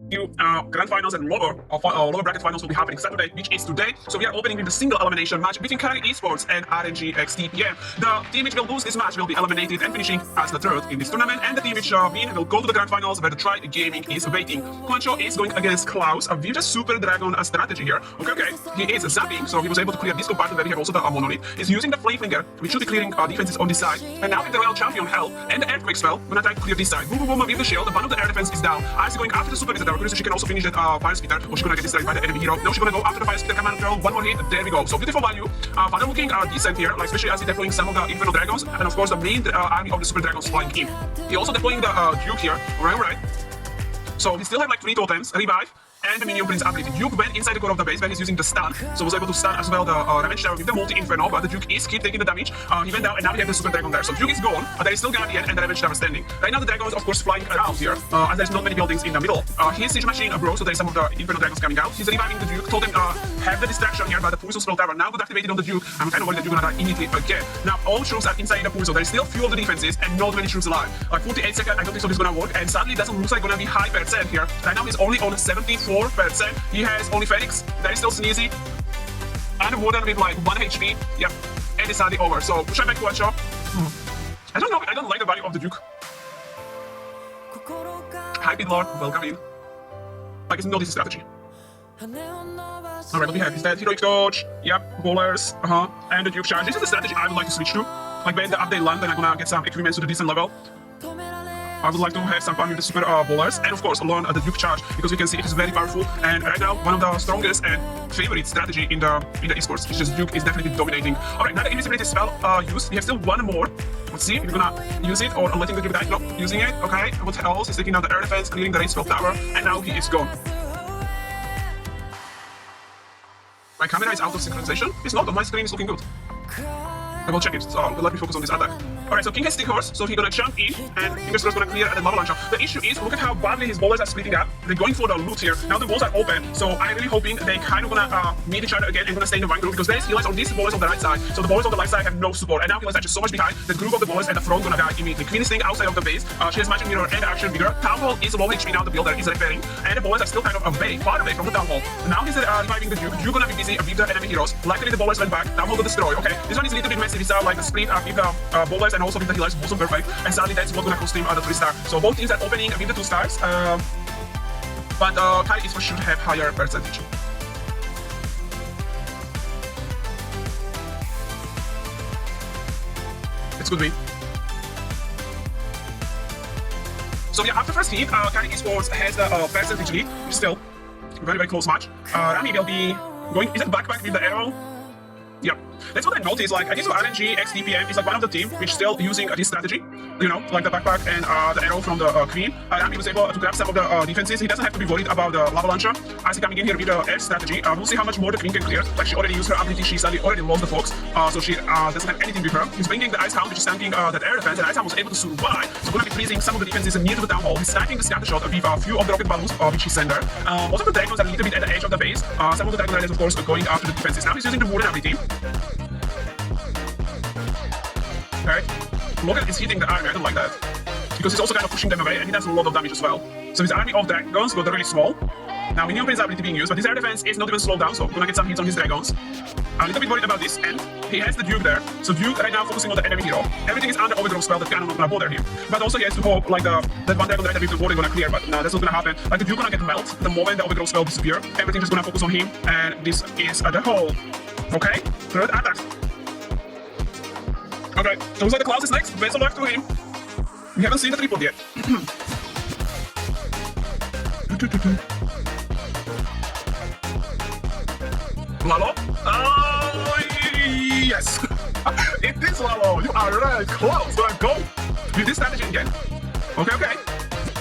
Grand finals and lower bracket finals will be happening Saturday, which is today. So we are opening with the single elimination match between Carrie Esports and RNG x TPM. The team which will lose this match will be eliminated and finishing as the third in this tournament, and the team which win will go to the grand finals where the Try Gaming is waiting. Klaus is going against Klaus with a Super Dragon strategy here. Okay, he is zapping, so he was able to clear this compartment where we have also the monolith. He's using the Flame Finger, which should be clearing defenses on this side. And now with the Royal Champion Hell and the Earthquake spell, gonna try to clear this side. Boom, boom, boom with the shield. One of the air defense is down. Icy going after the Super Visitor, so she can also finish that Fire Spitter, or she's gonna get destroyed by the enemy hero. Now she's gonna go after the Fire Spitter command throw. One more hit, there we go. So beautiful value. Father looking decent here, like especially as he's deploying some of the Inferno Dragons, and of course the main army of the Super Dragons flying in. He also deploying the Duke here. Alright. So he still have like 3 totems, revive, and the Minion Prince ability. Duke went inside the core of the base where he's using the stun, so was able to stun as well the Revenge Tower with the multi-inferno, but the Duke is keep taking the damage. He went down and now we have the Super Dragon there. So Duke is gone, but there is still Guardian and the Revenge Tower standing. Right now the Dragon is of course flying around here, as there's not many buildings in the middle. His Siege Machine broke, so there's some of the Inferno Dragons coming out. He's reviving the Duke, told him have the distraction here by the Pulso Spell Tower. Now got activated on the Duke. I'm kind of worried that Duke gonna die immediately again. Now all troops are inside the Pulso, there is still few of the defenses and not many troops alive. Like 48 seconds, I don't think so this is gonna work, and sadly it doesn't look like gonna be high percent here. Right now he's only on 74%. He has only Phoenix, there is still SUZIE, and Warden with like 1 HP, yep, and it's sadly over. So push back to Watcher. I don't know, I don't like the value of the Duke. Hi Pit Lord, welcome in. Like it's not this strategy. Alright, what we have is that Heroic Dodge, yep, Bowlers, and the Duke Charge. This is the strategy I would like to switch to. Like when the update lands, then I'm gonna get some equipment to the decent level. I would like to have some fun with the Super Bowlers, and of course learn the Duke Charge, because we can see it is very powerful, and right now one of the strongest and favorite strategy in the esports. It's just Duke is definitely dominating. Alright, now the invisibility spell used. We have still one more. Let's see if we're gonna use it or letting the Duke die. Nope, using it. Okay, what else? He's taking down the air defense, clearing the range spell tower, and now he is gone. My camera is out of synchronization. It's not, on my screen is looking good. I will check it, so let me focus on this attack. Alright, so King has Stick Horse, so he's gonna jump in, and fingers crossed gonna clear the lava launcher. The issue is, look at how badly his bowlers are splitting up. They're going for the loot here. Now the walls are open, so I'm really hoping they kind of gonna meet each other again and gonna stay in the one group, because there is healers on these bowlers on the right side, so the bowlers on the left side have no support, and now healers are just so much behind, the group of the bowlers at the front gonna die immediately. Queen is staying outside of the base, she has Magic Mirror and Action Vigor. Town Hall is low HP now, the builder is repairing, and the bowlers are still kind of far away from the Town Hall. Now he's reviving the Duke. Duke gonna be busy with the enemy heroes. Luckily the bowlers went back, Town Hall to destroy. Okay, this one is a little bit messy. These are like the split with the bowlers and also with the healers, both perfect, and sadly that's what's gonna cost him the 3-star. So both teams are opening with the 2 stars, but Carrie Esports should have higher percentage. It's good win. So yeah, after first heat, Carrie Esports has the percentage lead, which is still a very close match. Rami will be going, is it backpack with the arrow? Yeah, that's what I noticed. Like, I think so RNG x TPM is like one of the team which still using this strategy, you know, like the backpack and the arrow from the Queen. Rami was able to grab some of the defenses. He doesn't have to be worried about the lava launcher. As he coming in here with the air strategy, we'll see how much more the Queen can clear. Like, she already used her ability, she sadly already lost the Fox, so she doesn't have anything with her. He's bringing the Ice Hound, which is tanking that air defense, and Ice Hound was able to survive, so gonna be freezing some of the defenses near to the Town Hall. He's sniping the scatter shot with a few of the rocket balloons, which he sent there. Most of the Dragons are a little bit at the edge of the base. Some of the Dragon Riders, of course, are going after the defenses. Now he's using the Warden ability. Okay, Logan is hitting the army, I don't like that, because he's also kind of pushing them away, and he does a lot of damage as well. So his army of dragons got really small. Now Minion Prince ability being used, but his air defense is not even slowed down, so gonna get some hits on his dragons. I'm a little bit worried about this, and he has the Duke there, so Duke right now focusing on the enemy hero. Everything is under overgrowth spell that cannon not gonna bother him. But also he has to hope like that one dragon rider with the warden gonna clear, but no, that's not gonna happen. Like the Duke gonna get melt the moment the overgrowth spell disappear. Everything just gonna focus on him, and this is the whole. Okay, third attack. Okay, looks like the Klaus is next. Best of luck to him. We haven't seen the triple yet. Lalo? Oh, yes! It is Lalo! You are right, close! Let's go! With this strategy again. Okay.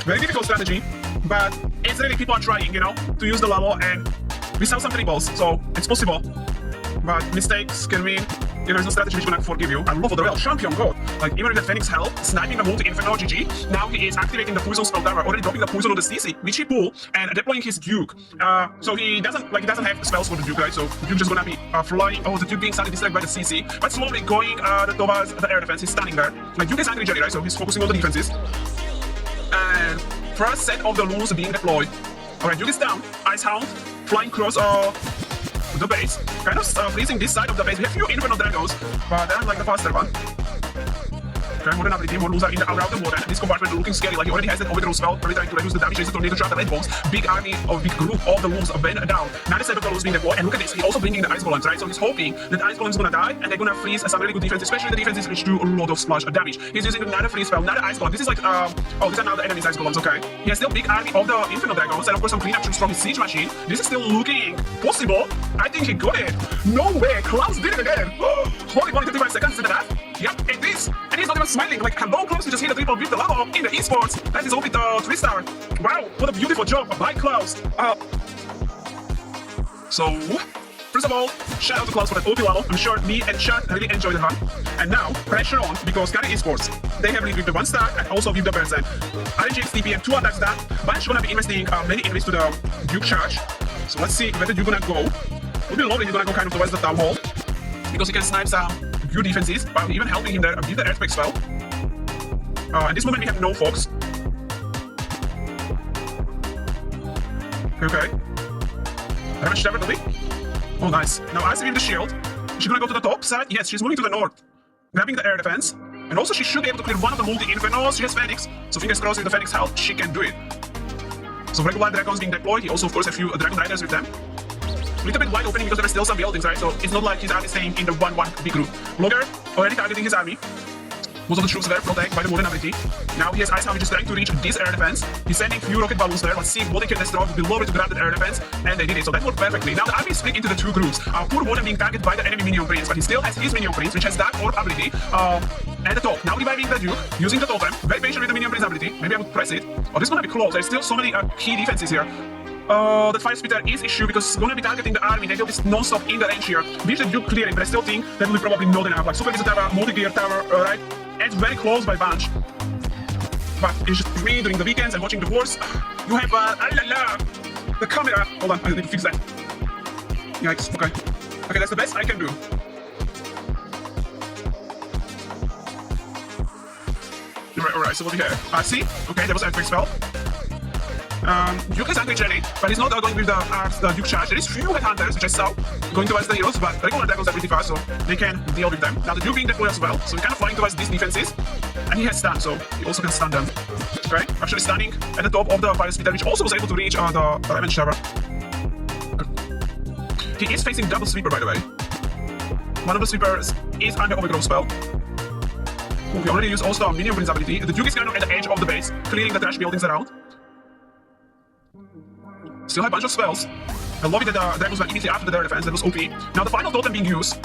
Very difficult strategy, but it's really people are trying, you know, to use the Lalo, and we saw some triples, so it's possible. But mistakes can mean, you know, there's no strategy which gonna forgive you. I love for the Royal Champion God. Like, even with the Phoenix Hell, sniping the multi-inferno GG, now he is activating the Poison Spell Tower, already dropping the Poison on the CC, which he pulled, and deploying his Duke. So he doesn't have spells for the Duke, right? So the Duke just gonna be flying. Oh, the Duke being suddenly distracted by the CC, but slowly going towards the air defense. He's standing there. Like, Duke is angry Jerry, right? So he's focusing on the defenses. And first set of the rules being deployed. Alright, Duke is down. Ice Hound flying across the base. Kind of freezing this side of the base. We have few Inferno Dragons, but they're like the faster one. Okay, Modern ability, more loser in the aura of the Modern. This compartment looking scary, like he already has that overthrow spell, probably trying to reduce the damage, raise the tornado trap, the red bombs. Big army or big group of the wolves went down. 97 of the wolves being deployed, and look at this, he's also bringing the ice golems, right? So he's hoping that the ice golems gonna die, and they're gonna freeze some really good defense, especially the defenses which do a lot of splash damage. He's using another freeze spell, another ice golem. This is like, oh, these are now the enemy's ice golems, okay. He has still big army of the Inferno Dragons, and of course some cleanup troops from his siege machine. This is still looking possible. I think he got it. No way, Klaus did it again. Holy moly, 35 seconds, is that? Yep, it is. And he's not even smiling. Like, hello, Klaus, you just hit a triple with the Lalo in the esports. That is all with the 3-star. Wow, what a beautiful job by Klaus. So, first of all, shout out to Klaus for that OP Lalo. I'm sure me and chat really enjoyed the run. And now, pressure on, because Carrie Esports, they have with the 1-star and also with the Berzen. RNG, TPM, 2 attacks that. Bunch gonna be investing many enemies to the Duke charge. So let's see whether you're gonna go. Would be lovely, he's gonna go kind of towards the town hall. Because he can snipe some good defenses, but even helping him there with the earthquake spell. At this moment we have no Fox. Okay. Damage Tower, do we? Oh, nice. Now I see with the shield. She's gonna go to the top side. Yes, she's moving to the north, grabbing the air defense. And also she should be able to clear one of the multi-infernos. She has Phoenix, so fingers crossed with the Phoenix health, she can do it. So regular dragons being deployed. He also of course a few Dragon Riders with them. A little bit wide opening because there are still some buildings, right? So it's not like his army staying in the 1-1 big group. Blogger already targeting his army. Most of the troops were protected by the modern ability. Now he has Ice Hound, which is trying to reach this air defense. He's sending few rocket balloons there. Let's see what they can destroy below it to grab that air defense. And they did it, so that worked perfectly. Now the army is split into the 2 groups. Poor modern being targeted by the enemy minion prince, but he still has his minion prince, which has Dark Orb ability. At the top. Now reviving the Duke, using the totem. Very patient with the minion prince ability. Maybe I would press it. Oh, this is gonna be close. There's still so many key defenses here. That Fire Spitter is issue because it's gonna be targeting the army. They will be non-stop in the range here. Wish the Duke clearing, but I still think that will be probably not enough. Like Super Laser Tower, Multi-Gear Tower, right? It's very close by bunch. But it's just me during the weekends and watching the wars. You have the camera. Hold on, I need to fix that. Yikes, okay. Okay, that's the best I can do. Alright, so what do we have? See? Okay, there was an earthquake spell. Duke is angry Jelly, but he's not going with the Duke charge. There is few headhunters, which I saw, going towards the heroes, but regular dragons are pretty fast, so they can deal with them. Now the Duke being deployed as well, so he's kind of flying towards these defenses, and he has stun, so he also can stun them. Okay, actually stunning at the top of the Fire Spitter, which also was able to reach the damage tower. He is facing double sweeper, by the way. One of the sweepers is under overgrowth spell. Ooh, we already used also our minion prince ability. The Duke is kind of at the edge of the base, clearing the trash buildings around. Still have a bunch of spells. I love it that the dragons were immediately after the defense. That was OP. Now the final totem being used.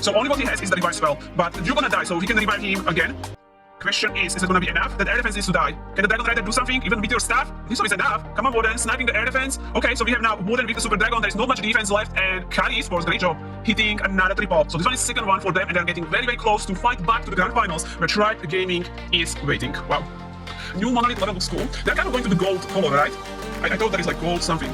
So only what he has is the revive spell. But you're gonna die, so he can revive him again. Question is it gonna be enough? That air defense needs to die. Can the Dragon Rider do something, even with your staff? This is enough. Come on, Modern, sniping the air defense. Okay, so we have now Modern with the Super Dragon. There is not much defense left, and Carrie Esports, great job, hitting another triple. So this one is the second one for them, and they're getting very, very close to fight back to the grand finals, where Tribe Gaming is waiting. Wow. New Monolith level looks cool. They're kind of going to the gold color, right? I thought that is like gold something.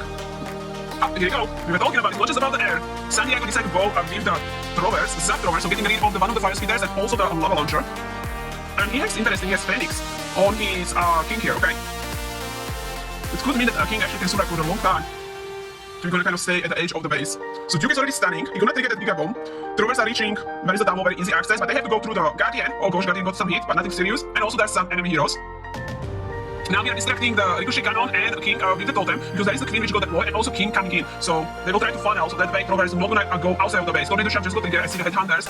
Here you go. We were talking about it's not just about the air. San Diego decided to go with the throwers, Zap throwers, so getting rid of one of the fire speeders and also the lava launcher. And he has interesting, he has Phoenix on his king here, okay? It could mean that king actually can survive for a long time. So we're gonna kind of stay at the edge of the base. So Duke is already stunning. He's gonna trigger that Giga Bomb. Throwers are reaching where is the demo, very easy access, but they have to go through the Guardian. Oh gosh, Guardian got some hit, but nothing serious. And also there's some enemy heroes. Now we are distracting the Ricochet Cannon and King with the Totem, because there is the Queen which got deployed and also King coming in. So they will try to funnel, so that way Trover is not gonna go outside of the base. Tornado Shot just got in there, I see the Headhunters,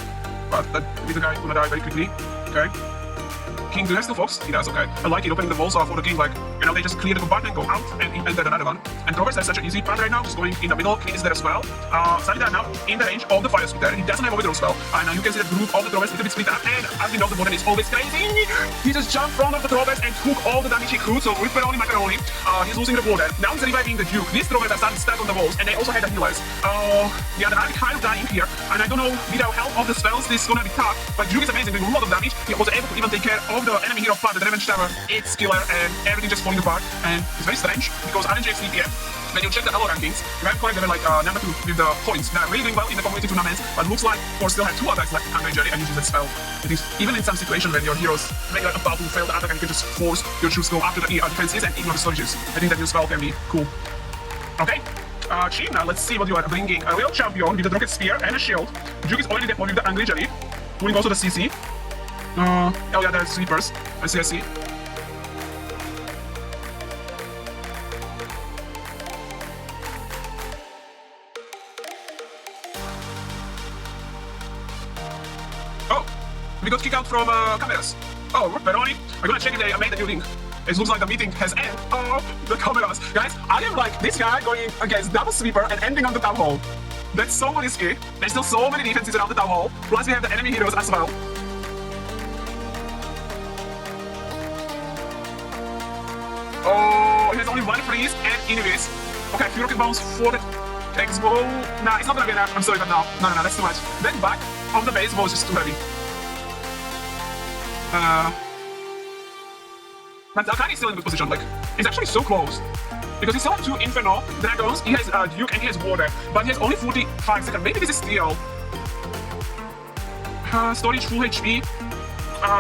but that little guy is gonna die very quickly. Okay. King, do you have still Fox? He does, okay. I like it, opening the walls for the King, like, you know, they just clear the compartment, go out, and enter another one. And Trovers has such an easy path right now, just going in the middle. King is there as well. Salida now in the range of the Fire Spitter. He doesn't have overthrow spell. And you can see the group of the Trovers a little bit split up. And as we know, the Modern is always crazy. He just jumped front of the Trovers and took all the damage he could. So with Macaroni, he's losing the border. Now he's reviving the Duke. These Trovers are starting stuck on the walls, and they also had the healers. Yeah, the army kind of dying here. And I don't know, without help of the spells, this is gonna be tough. But Duke is amazing, doing a lot of damage. He was able to even take care of the enemy hero part, the Revenge Tower. It's killer, and everything just falling apart. And it's very strange because RNG TPM, when you check the Lalo rankings, you have correct, they were like number 2 with the points. They're really doing well in the community tournaments, but looks like Force still have 2 attacks left under Jerry and uses that spell. It is even in some situation when your heroes when you're about to fail the attack and you can just force your troops go after the defenses and ignore the storages. I think that new spell can be cool. Okay. China, let's see what you are bringing. A real champion with a rocket spear and a shield. Duke is already deployed with the angry jelly. Doing also the CC. Oh yeah, there's sweepers. I see. Oh, we got kicked out from cameras. Oh, Veroni, I'm gonna check if they made a new link. It looks like the meeting has ended. Oh, the cameras. Guys, I am like this guy going against double sweeper and ending on the town hall. That's so risky. There's still so many defenses around the town hall. Plus we have the enemy heroes as well. Oh, he has only one freeze and enemies. Okay, few rocket bombs for the X-bow. Nah, it's not gonna be enough. I'm sorry, but no, that's too much. That back of the base was just too heavy. But Akari is still in a good position, like, it's actually so close. Because he still has 2 Inferno Dragons, he has Duke and he has Warder, but he has only 45 seconds. Maybe this is steal. Storage full HP.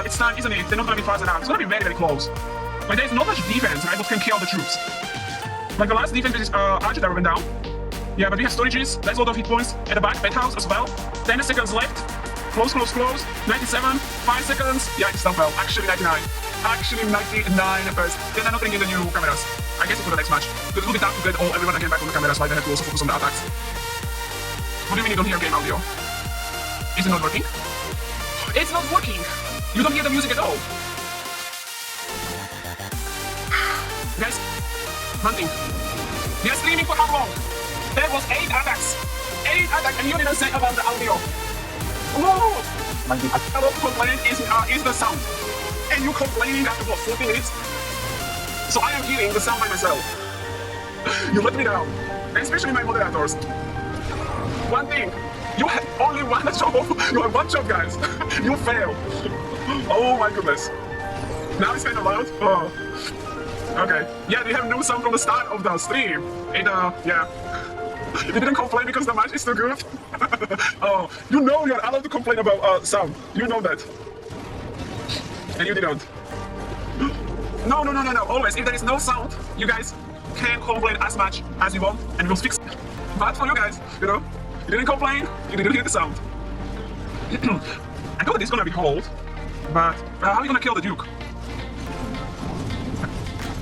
It's time, isn't it? They're not gonna be fast enough. It's gonna be very, very close. Like, there's not much defense, right, that can kill the troops. Like, the last defense is Archer Tower went down. Yeah, but we have storages, there's a lot of hit points at the back, penthouse as well. 10 seconds left. Close. 97, 5 seconds. Yeah, it's done well. Actually, 99. Actually, 99 first. Then they're not bringing the new cameras. I guess for the next match. Because it will be tough to get everyone again back on the cameras, like they have to also focus on the attacks. What do you mean you don't hear game audio? Is it not working? It's not working! You don't hear the music at all. Guys, one thing. We are streaming for how long? There was 8 attacks. 8 attacks, and you didn't say about the audio. Whoa! A lot of complaint is the sound. And you complaining after what, 40 minutes? So I am hearing the sound by myself. You let me down. Especially my moderators. One thing. You have only one job. You have one job, guys. You fail. Oh my goodness. Now it's kind of loud. Oh. Okay. Yeah, we have no sound from the start of the stream. Yeah. You didn't complain because the match is too good. Oh, you know you're allowed to complain about sound. You know that. And you didn't. No. Always, if there is no sound, you guys can complain as much as you want and we'll fix it. But for you guys, you know, you didn't complain, you didn't hear the sound. I thought this is gonna be hold, but how are you gonna kill the Duke?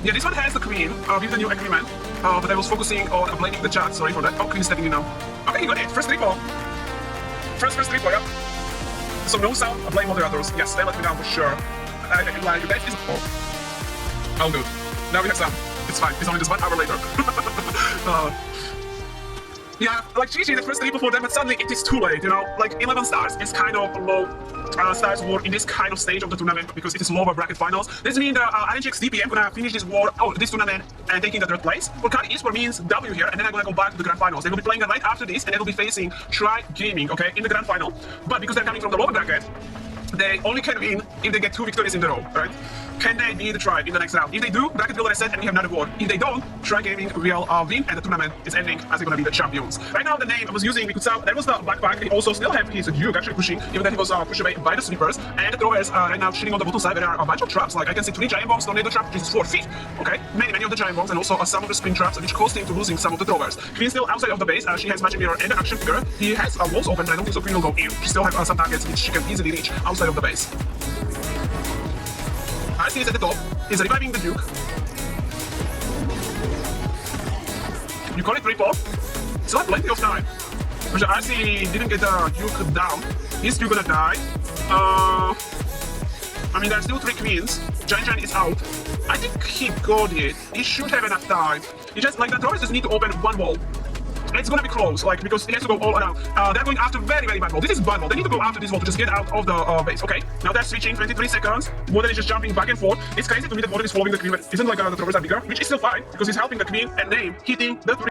Yeah, this one has the Queen with the new agreement, but I was focusing on blaming the chat, sorry for that. Oh, Queen is stepping in now. Okay, you got it. First triple. First triple, yeah. So no sound, blame moderators. Yes, they let me down for sure. Like, that is... Oh, good. Now we have sound. It's fine. It's only just 1 hour later. Yeah, like GG, the first triple for them, but suddenly it is too late, you know? Like, 11 stars is kind of low stars war in this kind of stage of the tournament because it is lower bracket finals. This means the RNG TPM gonna finish this war, this tournament, and taking the 3rd place. For Carrie Esports means W here, and then I'm gonna go back to the grand finals. They will be playing right after this, and they will be facing Try Gaming, okay, in the grand final. But because they're coming from the lower bracket, they only can win if they get 2 victories in a row, right? Can they be the Tribe in the next round? If they do, bracket will reset and we have another war. If they don't, Try Gaming will win and the tournament is ending as they're gonna be the champions. Right now the name I was using, we could tell that was the backpack. He also still have his Duke actually pushing, even that he was pushed away by the sweepers. And the throwers right now shooting on the bottom side. There are a bunch of traps, like I can see 3 giant bombs, tornado trap, which is 4 feet. Okay, many of the giant bombs and also some of the spin traps, which caused him to losing some of the throwers. Queen still outside of the base. She has magic mirror and the action figure. He has walls open, but I don't think so Queen will go in. She still has some targets which she can easily reach outside of the base. RC is at the top. He's reviving the Duke. You call it triple. Still have plenty of time. But the RC didn't get the Duke down. He's still gonna die. I mean, there are still 3 queens. Giant is out. I think he got it. He should have enough time. He just, like, the throwers just need to open 1 wall. It's gonna be close, like, because he has to go all around. They're going after very bad wall. This is bad wall. They need to go after this wall to just get out of the base, okay? Now they're switching, 23 seconds. Warden is just jumping back and forth. It's crazy to me that Warden is following the queen, but isn't like the throwers are bigger, which is still fine, because he's helping the queen and name hitting the 3.